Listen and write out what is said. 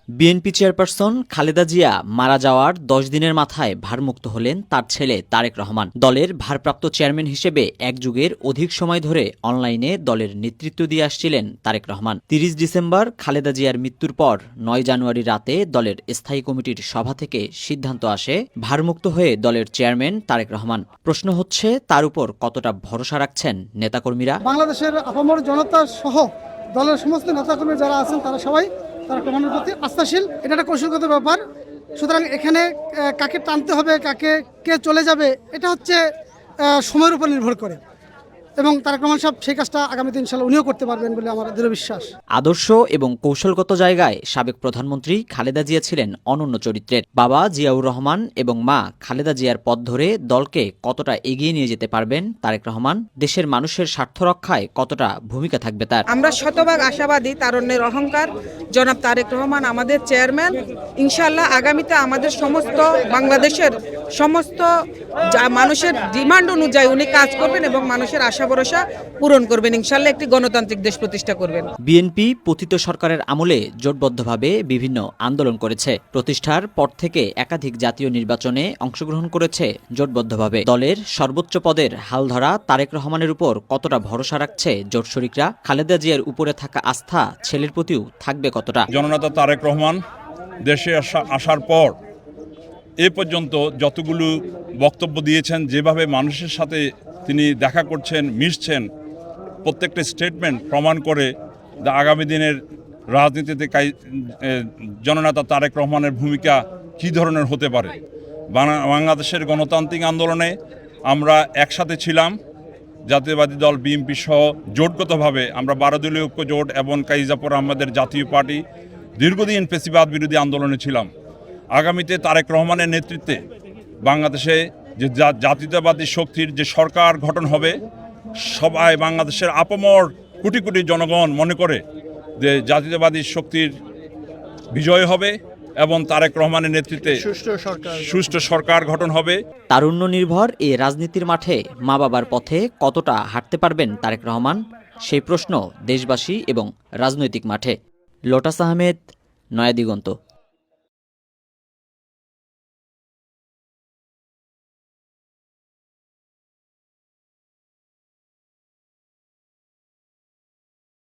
BNP chairperson Khaleda Zia মারা যাওয়ার ১০ দিনের মাথায় ভারমুক্ত হলেন তার ছেলে তারেক রহমান। দলের ভারপ্রাপ্ত চেয়ারম্যান হিসেবে এক যুগের অধিক সময় ধরে অনলাইনে দলের নেতৃত্ব দিয়ে আসছিলেন তারেক রহমান। ৩০ ডিসেম্বর খালেদা জিয়ার মৃত্যুর পর ৯ জানুয়ারি রাতে দলের স্থায়ী কমিটির সভা থেকে সিদ্ধান্ত আসে ভারমুক্ত হয়ে দলের চেয়ারম্যান তারেক রহমান। প্রশ্ন হচ্ছে, তার উপর কতটা ভরসা রাখছেন নেতাকর্মীরা? বাংলাদেশের আপামর জনতা সহ দলের সমস্ত নেতাকর্মী যারা আছেন তারা সবাই তারেক রহমানের প্রতি আস্থাশীল। এটা একটা কৌশলগত ব্যাপার। সুতরাং এখানে কাকে টানতে হবে, কে চলে যাবে, এটা হচ্ছে সময়ের উপর নির্ভর করে, এবং তারেক রহমান সাহেব সেই কাজটা আগামীতে ইনশাআল্লাহ উনিও করতে পারবেন বলে আমার দৃঢ় বিশ্বাস। আদর্শ এবং কৌশলগত জায়গায় সাবেক প্রধানমন্ত্রী খালেদা জিয়া ছিলেন অনন্য চরিত্রের। বাবা জিয়াউর রহমান এবং মা খালেদা জিয়ার পথ ধরে দলকে কতটা এগিয়ে নিয়ে যেতে পারবেন তারেক রহমান? দেশের মানুষের স্বার্থ রক্ষায় কতটা ভূমিকা থাকবে তার? আমরা শতভাগ আশাবাদী তারুণ্যের অহংকার জনাব তারেক রহমান আমাদের চেয়ারম্যান। ইনশাআল্লাহ আগামীতে আমাদের সমস্ত বাংলাদেশের সমস্ত মানুষের ডিমান্ড অনুযায়ী উনি কাজ করবেন এবং মানুষের আশা ভরসা পূরণ করবেন। ইনশাআল্লাহ একটি গণতান্ত্রিক দেশ প্রতিষ্ঠা করবেন। বিএনপি পতিত সরকারের আমলে জোটবদ্ধভাবে বিভিন্ন আন্দোলন করেছে। প্রতিষ্ঠার পর থেকে একাধিক জাতীয় নির্বাচনে অংশগ্রহণ করেছে জোটবদ্ধভাবে। দলের সর্বোচ্চ পদের হাল ধরা তারেক রহমানের উপর কতটা ভরসা রাখছে জোট শরিকরা? খালেদা জিয়ার উপরে থাকা আস্থা ছেলের প্রতিও থাকবে কতটা? জননেতা তারেক রহমান দেশে আসার পর এ পর্যন্ত যতগুলো বক্তব্য দিয়েছেন, যেভাবে মানুষের সাথে তিনি দেখা করছেন, মিশছেন, প্রত্যেকটা স্টেটমেন্ট প্রমাণ করে আগামী দিনের রাজনীতিতে জননেতা তারেক রহমানের ভূমিকা কী ধরনের হতে পারে। বাংলাদেশের গণতান্ত্রিক আন্দোলনে আমরা একসাথে ছিলাম। জাতীয়বাদী দল বিএনপি সহ জোটগতভাবে আমরা 12 দলীয় ঐক্য জোট এবং কাইজাপুর আহমেদের জাতীয় পার্টি দীর্ঘদিন ফেসিবাদ বিরোধী আন্দোলনে ছিলাম। আগামীতে তারেক রহমানের নেতৃত্বে বাংলাদেশে যে জাতীয়তাবাদী শক্তির যে সরকার গঠন হবে, সবাই বাংলাদেশের আপামর কোটি কোটি জনগণ মনে করে যে জাতীয়তাবাদী শক্তির বিজয় হবে এবং তারেক রহমানের নেতৃত্বে সুষ্ঠু সরকার গঠন হবে। তারুণ্য নির্ভর এই রাজনীতির মাঠে মা বাবার পথে কতটা হাঁটতে পারবেন তারেক রহমান? সেই প্রশ্ন দেশবাসী এবং রাজনৈতিক মাঠে। লোটাস আহমেদ, নয়াদিগন্ত।